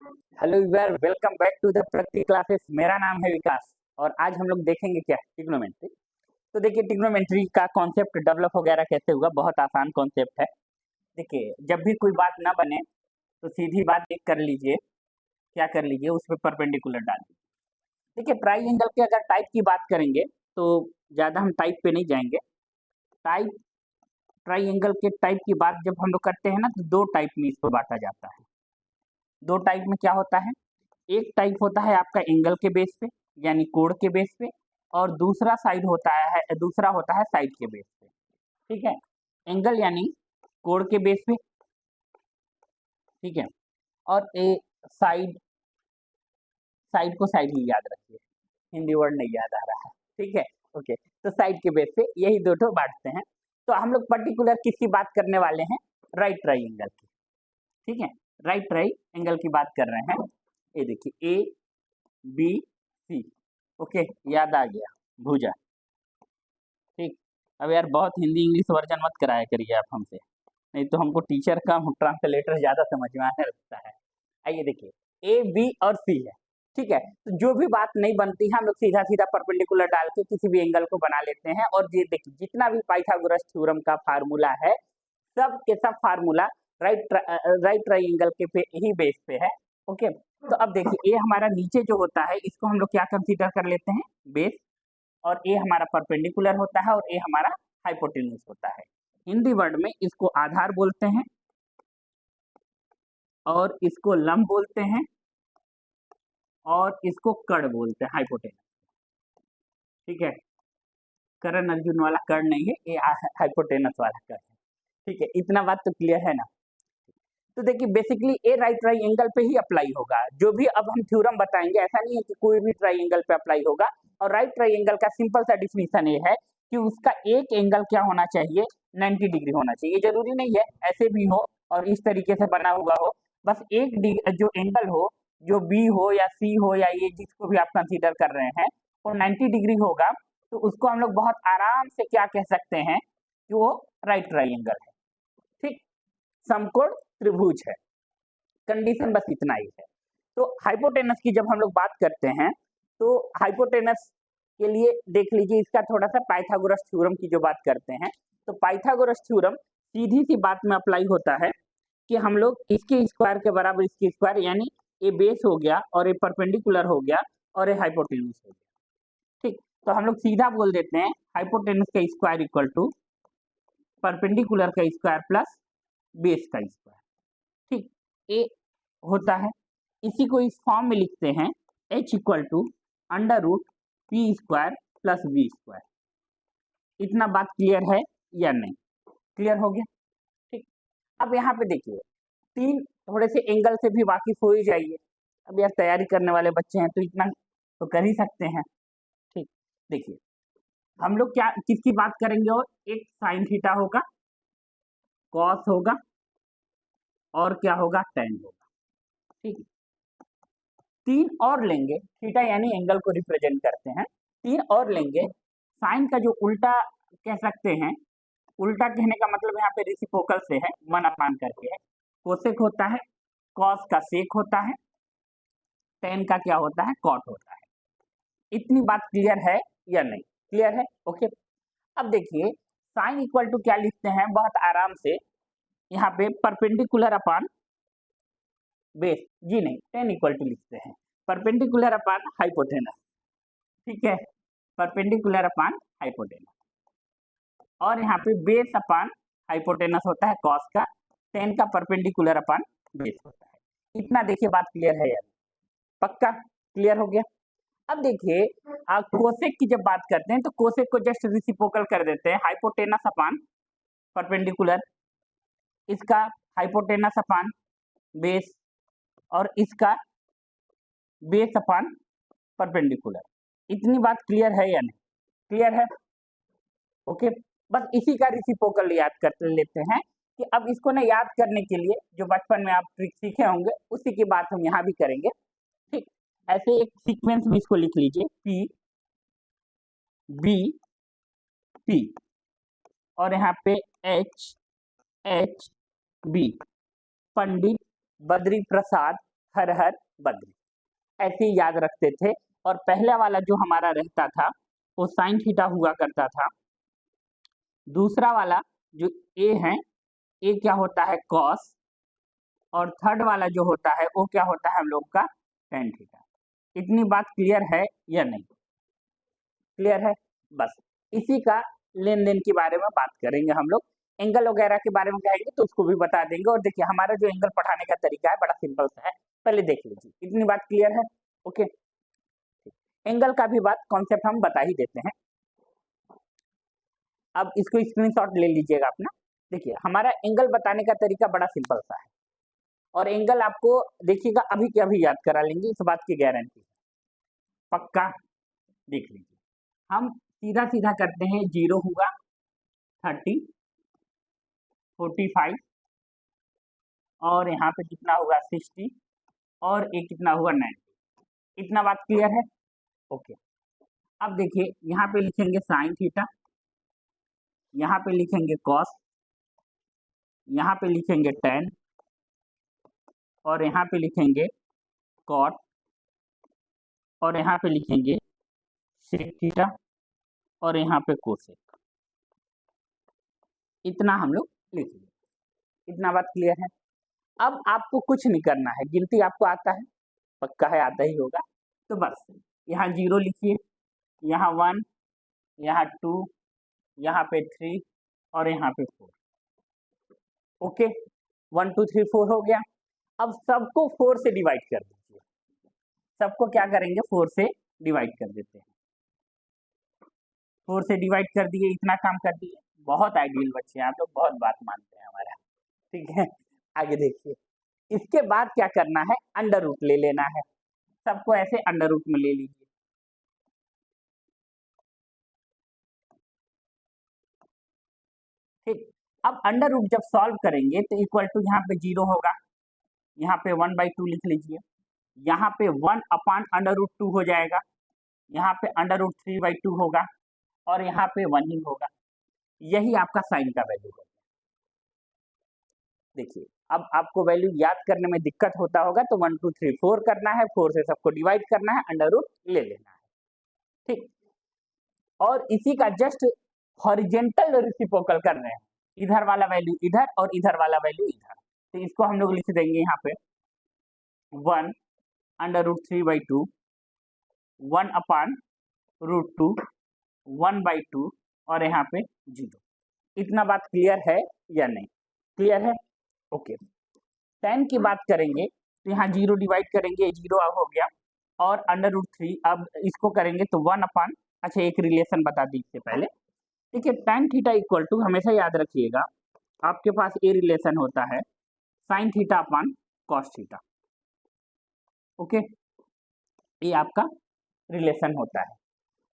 Hello everyone, welcome back to the Pragati classes. मेरा नाम है विकास और आज हम लोग देखेंगे क्या ट्रिग्नोमेट्री। तो देखिए ट्रिग्नोमेट्री का कॉन्सेप्ट डेवलप वगैरह कैसे हुआ। बहुत आसान कॉन्सेप्ट है। देखिए जब भी कोई बात ना बने तो सीधी बात एक कर लीजिए, क्या कर लीजिए, उस पर परपेंडिकुलर डाल दीजिए। देखिए ट्राइंगल के अगर टाइप की बात करेंगे तो ज़्यादा हम टाइप पे नहीं जाएंगे। टाइप ट्राइंगल के टाइप की बात जब हम लोग करते हैं ना तो दो टाइप में इसको बांटा जाता है। दो टाइप में क्या होता है, एक टाइप होता है आपका एंगल के बेस पे यानी कोण के बेस पे, और दूसरा होता है साइड के बेस पे। ठीक है, एंगल यानी कोण के बेस पे, ठीक है, और ए साइड, साइड को साइड ही याद रखिए, हिंदी वर्ड नहीं याद आ रहा है। ठीक है, ओके, तो साइड के बेस पे यही दो ठो बांटते हैं। तो हम लोग पर्टिकुलर किसकी बात करने वाले हैं, राइट ट्राइंगल की। ठीक है, राइट ट्राइंगल की बात कर रहे हैं। ये देखिए ए बी सी, ओके, याद आ गया, भुजा। ठीक, अब यार बहुत हिंदी इंग्लिश वर्जन मत कराया करिए आप हमसे, नहीं तो हमको टीचर का ट्रांसलेटर ज्यादा समझ में आने लगता है। आइए देखिए ए बी और सी है। ठीक है, तो जो भी बात नहीं बनती है हम लोग सीधा सीधा परपेंडिकुलर डाल के किसी भी एंगल को बना लेते हैं। और ये देखिए जितना भी पाइथागोरस थ्योरम का फार्मूला है, सब के सब फार्मूला राइट ट्राइंगल के पे ही बेस पे है। ओके, तो अब देखिए ए हमारा नीचे जो होता है इसको हम लोग क्या कंसीडर कर लेते हैं, बेस, और ए हमारा परपेंडिकुलर होता है और ए हमारा हाइपोटेन्यूज होता है। हिंदी वर्ड में इसको आधार बोलते हैं और इसको लंब बोलते हैं और इसको कर्ण बोलते हैं, हाइपोटेनस। ठीक है, कर्ण अर्जुन वाला कर्ण नहीं है, ये हाइपोटेनस वाला कर्ण है। ठीक है, इतना बात तो क्लियर है ना। तो देखिए बेसिकली ए राइट ट्राइंगल पे ही अप्लाई होगा। जो भी अब हम थ्योरम बताएंगे ऐसा नहीं है कि कोई भी ट्राइंगल पे अप्लाई होगा। और राइट ट्राइंगल का सिंपल सा डिफिनीशन ये है कि उसका एक एंगल क्या होना चाहिए, 90 डिग्री होना चाहिए। जरूरी नहीं है ऐसे भी हो और इस तरीके से बना हुआ हो, बस एक जो एंगल हो, जो बी हो या सी हो या ये जिसको भी आप कंसीडर कर रहे हैं, वो 90 डिग्री होगा। तो उसको हम लोग बहुत आराम से क्या कह सकते हैं कि वो राइट ट्राइंगल है। ठीक, समकोण त्रिभुज है। कंडीशन बस इतना ही है। तो हाइपोटेनस की जब हम लोग बात करते हैं तो हाइपोटेनस के लिए देख लीजिए, इसका थोड़ा सा पाइथागोरस थ्योरम की जो बात करते हैं, तो पाइथागोरस थ्योरम सीधी सी बात में अप्लाई होता है कि हम लोग इसके स्क्वायर के बराबर इसकी स्क्वायर, यानी ये बेस हो गया और ये परपेंडिकुलर हो गया और ये हाइपोटेनस हो गया। ठीक, तो हम लोग सीधा बोल देते हैं हाइपोटेनस का स्क्वायर इक्वल टू परपेंडिकुलर का स्क्वायर प्लस बेस का स्क्वायर। ठीक, ए होता है, इसी को इस फॉर्म में लिखते हैं h equal to under root P square plus B square. इतना बात क्लियर है या नहीं, क्लियर हो गया। ठीक, अब यहाँ पे देखिए तीन थोड़े से एंगल से भी वाकिफ हो ही जाइए। अब यार तैयारी करने वाले बच्चे हैं तो इतना तो कर ही सकते हैं। ठीक, देखिए हम लोग क्या किसकी बात करेंगे, और एक साइन थीटा होगा, कॉस होगा और क्या होगा, टेन होगा। ठीक, तीन और लेंगे, थीटा यानी एंगल को रिप्रेजेंट करते हैं, तीन और लेंगे। साइन का जो उल्टा कह सकते हैं, उल्टा कहने का मतलब यहाँ पे रेसिप्रोकल से है, मन अपान करके है। कोसेक होता है, कॉस का सेक होता है, टेन का क्या होता है, कॉट होता है। इतनी बात क्लियर है या नहीं, क्लियर है। ओके, अब देखिए साइन इक्वल टू क्या लिखते हैं बहुत आराम से, यहाँ पे परपेंडिकुलर अपान बेस, जी नहीं, टेन इक्वल टू लिखते हैं परपेंडिकुलर अपान हाइपोटेनस। ठीक है, परपेंडिकुलर अपान हाइपोटेनस, और यहाँ पे बेस अपान हाइपोटेनस होता है कॉस का, टेन का परपेंडिकुलर अपान बेस होता है। इतना देखिए बात क्लियर है यार, पक्का क्लियर हो गया। अब देखिए कोसेक की जब बात करते हैं तो कोसेक को जस्ट रिसिप्रोकल कर देते हैं, हाइपोटेनस अपान परपेंडिकुलर, इसका हाइपोटेनस अपान बेस और इसका बेस अपान परपेंडिकुलर। इतनी बात क्लियर है या नहीं, क्लियर है। ओके, बस इसी का रेसिप्रोकल याद कर लेते हैं कि अब इसको ना याद करने के लिए जो बचपन में आप ट्रिक सीखे होंगे उसी की बात हम यहाँ भी करेंगे। ठीक, ऐसे एक सीक्वेंस में इसको लिख लीजिए, पी बी पी और यहाँ पे H H B, Pandit Badri Prasad हर हर बद्री, ऐसे ही याद रखते थे। और पहला वाला जो हमारा रहता था वो साइन थीटा हुआ करता था। दूसरा वाला जो ए है, ए क्या होता है कॉस, और थर्ड वाला जो होता है वो क्या होता है हम लोग का टेन थीटा। इतनी बात क्लियर है या नहीं? क्लियर है? बस इसी का लेन देन के बारे में बात करेंगे हम लोग। एंगल वगैरह के बारे में कहेंगे तो उसको भी बता देंगे। और देखिए हमारा जो एंगल पढ़ाने का तरीका है बड़ा सिंपल सा है, पहले देख लीजिए। इतनी बात क्लियर है? ओके, एंगल का भी बात कॉन्सेप्ट हम बता ही देते हैं। अब इसको स्क्रीनशॉट ले लीजिएगा अपना। देखिए हमारा एंगल बताने का तरीका बड़ा सिंपल सा है, और एंगल आपको देखिएगा अभी के अभी याद करा लेंगे, इस बात की गारंटी पक्का। देख लीजिए हम सीधा सीधा करते हैं, 0 हुआ 30, 45, और यहाँ पे कितना हुआ 60, और एक कितना हुआ 90। इतना बात क्लियर है? ओके, अब देखिए यहाँ पे लिखेंगे साइन थीटा, यहाँ पे लिखेंगे कॉस, यहाँ पे लिखेंगे टेन, और यहाँ पे लिखेंगे कॉट, और यहाँ पे लिखेंगे सेक थीटा, और यहाँ पे कोसेक। इतना हम लोग लिखेंगे। इतना बात क्लियर है? अब आपको कुछ नहीं करना है, गिनती आपको आता है, पक्का है आता ही होगा। तो बस यहाँ 0 लिखिए, यहाँ 1, यहाँ 2, यहाँ पे 3, और यहाँ पे 4। ओके, 1 2 3 4 हो गया। अब सबको 4 से डिवाइड कर दीजिए। सबको क्या करेंगे 4 से डिवाइड कर देते हैं। 4 से डिवाइड कर दिए, इतना काम कर दिए। बहुत आइडियल बच्चे हैं आप लोग, बहुत बात मानते हैं हमारा। ठीक है, आगे देखिए। इसके बाद क्या करना है, अंडर रूट ले लेना है। सबको ऐसे अंडर रूट में ले लीजिए। ठीक, अब अंडर रूट जब सॉल्व करेंगे तो इक्वल टू यहाँ पे 0 होगा, यहाँ पे 1/2 लिख लीजिए, यहाँ पे 1 अपान अंडर रूट 2 हो जाएगा, यहाँ पे अंडर रूट 3/2 होगा, और यहाँ पे 1 ही होगा। यही आपका साइन का वैल्यू है। देखिए अब आपको वैल्यू याद करने में दिक्कत होता होगा, तो 1 2 3 4 करना है, 4 से सबको डिवाइड करना है, अंडर रूट ले लेना है। ठीक, और इसी का जस्ट हॉरिजेंटल रेसिप्रोकल कर रहे हैं, इधर वाला वैल्यू इधर और इधर वाला वैल्यू इधर। तो इसको हम लोग लिख देंगे यहाँ पे 1 अंडर रूट 3/2, 1 अपान रूट 2, 1/2, और यहाँ पे 0। इतना बात क्लियर है या नहीं? क्लियर है? ओके, टेन की बात करेंगे तो यहाँ 0 डिवाइड करेंगे, 0 अब हो गया, और अंडर रूट 3 अब इसको करेंगे तो 1 अपान, अच्छा एक रिलेशन बता दीजिए पहले। ठीक है, टेन थीटा इक्वल टू, हमेशा याद रखिएगा आपके पास ये रिलेशन होता है sine theta upon cos theta. Okay, ये आपका रिलेशन होता है।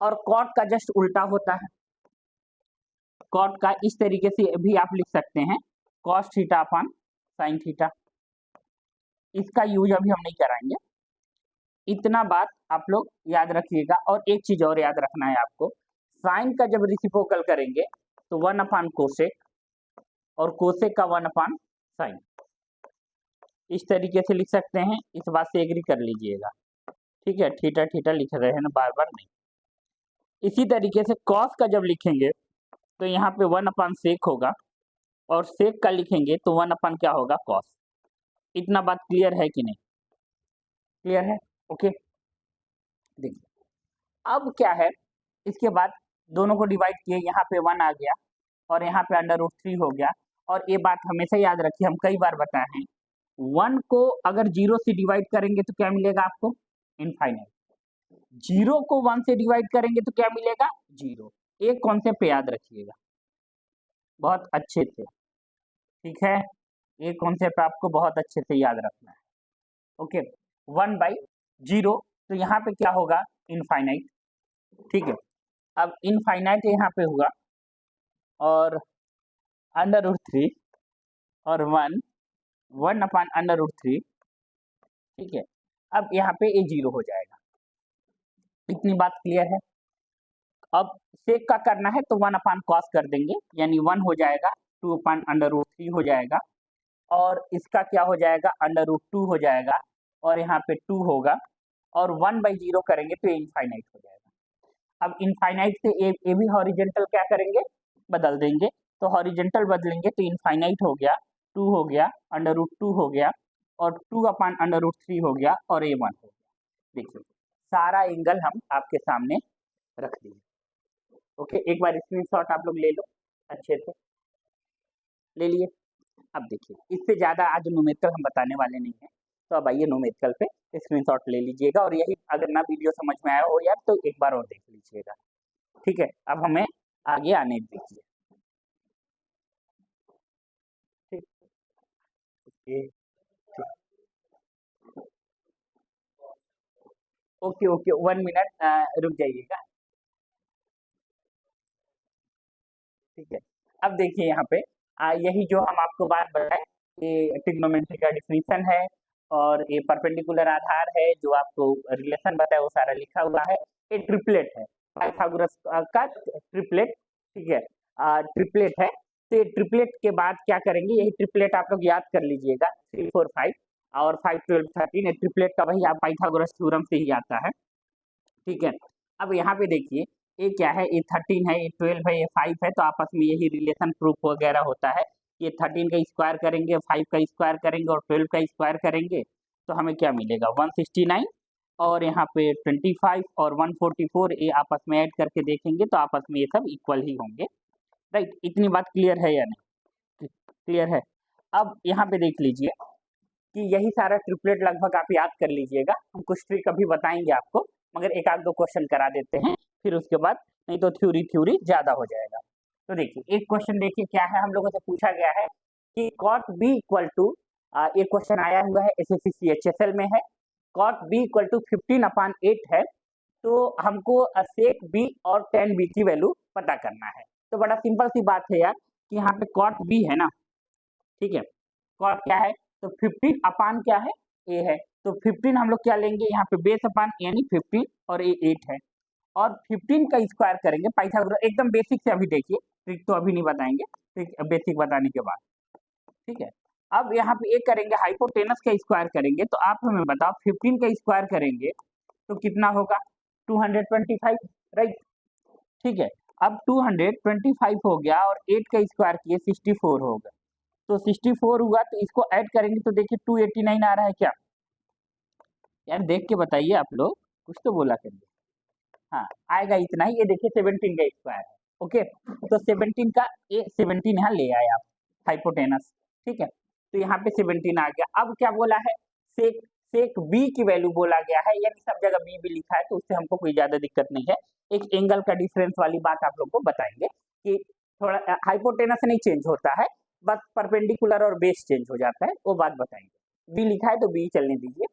और कॉट का जस्ट उल्टा होता है। कॉट का इस तरीके से भी आप लिख सकते हैं, cos theta upon sine theta. इसका यूज अभी हम नहीं कराएंगे। इतना बात आप लोग याद रखिएगा। और एक चीज और याद रखना है आपको, साइन का जब रेसिप्रोकल करेंगे तो 1 अपान कोसेक, और कोसेक का 1 अपान साइन। इस तरीके से लिख सकते हैं, इस बात से एग्री कर लीजिएगा। ठीक है, थीटा थीटा लिख रहे हैं ना बार बार नहीं। इसी तरीके से कॉस का जब लिखेंगे तो यहाँ पे 1 अपान सेक होगा, और सेक का लिखेंगे तो 1 अपान क्या होगा कॉस। इतना बात क्लियर है कि नहीं? क्लियर है? ओके, देखिए अब क्या है, इसके बाद दोनों को डिवाइड किए, यहाँ पे 1 आ गया, और यहाँ पे अंडर रूट 3 हो गया। और ये बात हमेशा याद रखिए, हम कई बार बताए हैं, 1 को अगर 0 से डिवाइड करेंगे तो क्या मिलेगा आपको? इनफाइनाइट। 0 को 1 से डिवाइड करेंगे तो क्या मिलेगा? 0। एक कॉन्सेप्ट याद रखिएगा बहुत अच्छे से। ठीक है, ये कॉन्सेप्ट आपको बहुत अच्छे से याद रखना है। ओके, 1/0, तो यहाँ पे क्या होगा? इनफाइनाइट। ठीक है, अब इनफाइनाइट यहाँ पे हुआ, और अंडर रूट 3 और 1 अपान अंडर रूट 3। ठीक है, अब यहाँ पे ये 0 हो जाएगा। इतनी बात क्लियर है? अब सेक का करना है तो 1 अपान कॉस कर देंगे, यानी 1 हो जाएगा, 2 अपान अंडर रूट 3 हो जाएगा, और इसका क्या हो जाएगा? अंडर रूट 2 हो जाएगा, और यहाँ पे 2 होगा, और 1/0 करेंगे तो ये इनफाइनाइट हो जाएगा। अब इनफाइनाइट से ए भी हॉरिजेंटल क्या करेंगे, बदल देंगे, तो हॉरिजेंटल बदलेंगे तो इनफाइनाइट हो गया, 2 हो गया, √2 हो गया, और 2/√3 हो गया, और A 1 हो गया। देखिए सारा एंगल हम आपके सामने रख दिए। ओके, एक बार स्क्रीनशॉट आप लोग ले लो, अच्छे से ले लिए। अब देखिए इससे ज़्यादा आज न्यूमेरिकल हम बताने वाले नहीं हैं, तो अब आइए न्यूमेरिकल पे स्क्रीनशॉट ले लीजिएगा, और यही अगर ना वीडियो समझ में आया हो यार तो एक बार और देख लीजिएगा। ठीक है, अब हमें आगे आने दीजिए। ठीक, ओके ओके, 1 मिनट रुक जाइएगा। ठीक है, अब देखिए यहाँ पे यही जो हम आपको बात बताए, ये ट्रिग्नोमेट्री का डिफिनीशन है, और ये परपेंडिकुलर आधार है, जो आपको रिलेशन बताया वो सारा लिखा हुआ है। ये ट्रिपलेट है, पाइथागोरस का ट्रिपलेट। ठीक है, ट्रिपलेट है, तो ये ट्रिपलेट के बाद क्या करेंगे, यही ट्रिपलेट आप लोग याद कर लीजिएगा, 3 4 5 और 5 12 13, ये ट्रिपलेट का वही आप पाइथागोरस थ्योरम से ही आता है। ठीक है, अब यहाँ पे देखिए ये क्या है, ये 13 है, ये 12 है, ये 5 है, तो आपस में यही रिलेशन प्रूफ वगैरह होता है। ये 13 का स्क्वायर करेंगे, 5 का स्क्वायर करेंगे, और 12 का स्क्वायर करेंगे, तो हमें क्या मिलेगा, 169, और यहाँ पे 25 और 144, ये आपस में ऐड करके देखेंगे तो आपस में ये सब इक्वल ही होंगे। राइट, इतनी बात क्लियर है या नहीं, क्लियर है। अब यहाँ पे देख लीजिए कि यही सारा ट्रिपलेट लगभग आप याद कर लीजिएगा, हम कुछ ट्रिक अभी बताएंगे आपको, मगर एक आध दो क्वेश्चन करा देते हैं, फिर उसके बाद नहीं तो थ्योरी ज्यादा हो जाएगा। तो देखिए एक क्वेश्चन देखिए क्या है, हम लोगों से पूछा गया है कि cot b इक्वल टू, एक क्वेश्चन आया हुआ है SSC CHSL में है, cot b इक्वल टू 15/8 है, तो हमको sec b और tan b की वैल्यू पता करना है। तो बड़ा सिंपल सी बात है यार कि यहाँ पे cot b है ना, ठीक है, cot क्या है, तो 15 अपान क्या है, a है, तो 15 हम लोग क्या लेंगे यहाँ पे बेस अपान यानी 15, और ये 8 है, और 15 का स्क्वायर करेंगे पाइथागोरस, एकदम बेसिक से अभी देखिए, ट्रिक तो अभी नहीं बताएंगे, ट्रिक बेसिक बताने के बाद। ठीक है, अब यहाँ पे एक करेंगे हाइपोटेनस का स्क्वायर करेंगे, तो आप हमें बताओ 15 का स्क्वायर करेंगे तो कितना होगा, 225, राइट। ठीक है, अब 225 हो गया, और 8 का स्क्वायर किए 64 होगा, तो 64 हुआ, तो इसको ऐड करेंगे तो देखिए 289 आ रहा है क्या, यार देख के बताइए आप लोग, कुछ तो बोला करिए। हाँ आएगा इतना ही, ये देखिए 17 का स्क्वायर है। ओके, तो 17 का ये 17 यहाँ ले आए आप, हाइपोटेनस। ठीक है, तो यहाँ पे 17 आ गया। अब क्या बोला है, सेक सेक बी की वैल्यू बोला गया है, यानी सब जगह बी भी लिखा है, तो उससे हमको कोई ज्यादा दिक्कत नहीं है। एक एंगल का डिफरेंस वाली बात आप लोग को बताएंगे कि थोड़ा हाइपोटेनस नहीं चेंज होता है, बस परपेंडिकुलर और बेस चेंज हो जाता है, वो बात बताएंगे। बी लिखा है तो बी चलने दीजिए।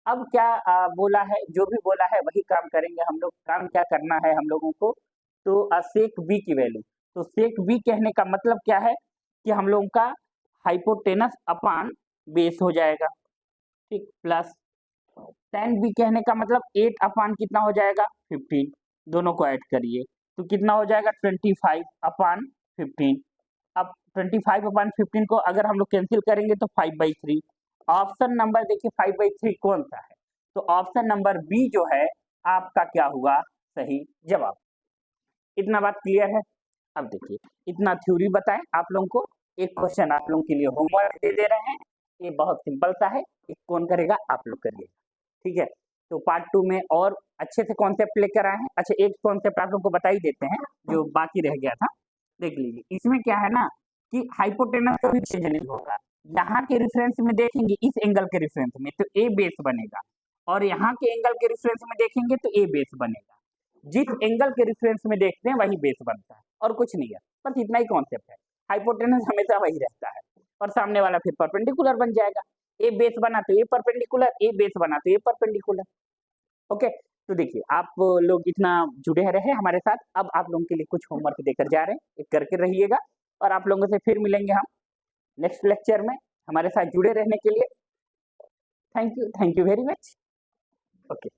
अब क्या बोला है, जो भी बोला है वही काम करेंगे हम लोग। काम क्या करना है हम लोगों को, तो सेक बी की वैल्यू, तो सेक बी कहने का मतलब क्या है कि हम लोगों का हाइपोटेनस अपान बेस हो जाएगा, ठीक, प्लस tan बी कहने का मतलब 8 अपान कितना हो जाएगा, 15, दोनों को ऐड करिए तो कितना हो जाएगा, 25/15। अब 25/15 को अगर हम लोग कैंसिल करेंगे तो 5/3। ऑप्शन नंबर देखिए 5/3 कौन सा है, तो ऑप्शन नंबर बी जो है आपका क्या हुआ, सही जवाब। इतना बात क्लियर है। अब देखिए इतना थ्योरी बताएं आप लोगों को, एक क्वेश्चन आप लोगों के लिए होमवर्क दे रहे हैं, ये बहुत सिंपल सा है, कौन करेगा, आप लोग करिएगा। ठीक है, तो पार्ट 2 में और अच्छे से कॉन्सेप्ट लेकर आए हैं। अच्छा एक कॉन्सेप्ट आप लोग को बता ही देते हैं जो बाकी रह गया था, देख लीजिए। इसमें क्या है ना कि हाइपोटेनस कभी चेंज नहीं होगा, यहाँ के रेफरेंस में देखेंगे, इस एंगल के रेफरेंस में तो ए बेस बनेगा, और यहाँ के एंगल के रेफरेंस में देखेंगे तो ए बेस बनेगा। जिस एंगल के रेफरेंस में देखते हैं वही बेस बनता है, और कुछ नहीं है, बस इतना ही कॉन्सेप्ट है। हाइपोटेनस हमेशा वही रहता है, और सामने वाला फिर परपेंडिकुलर बन जाएगा। ए बेस बना तो ए परपेंडिकुलर, ए बेस बना तो ए परपेंडिकुलर। ओके, तो देखिए आप लोग इतना जुड़े रहे हमारे साथ। अब आप लोगों के लिए कुछ होमवर्क देकर जा रहे हैं, एक करके रहिएगा, और आप लोगों से फिर मिलेंगे हम नेक्स्ट लेक्चर में। हमारे साथ जुड़े रहने के लिए thank you very much. Okay.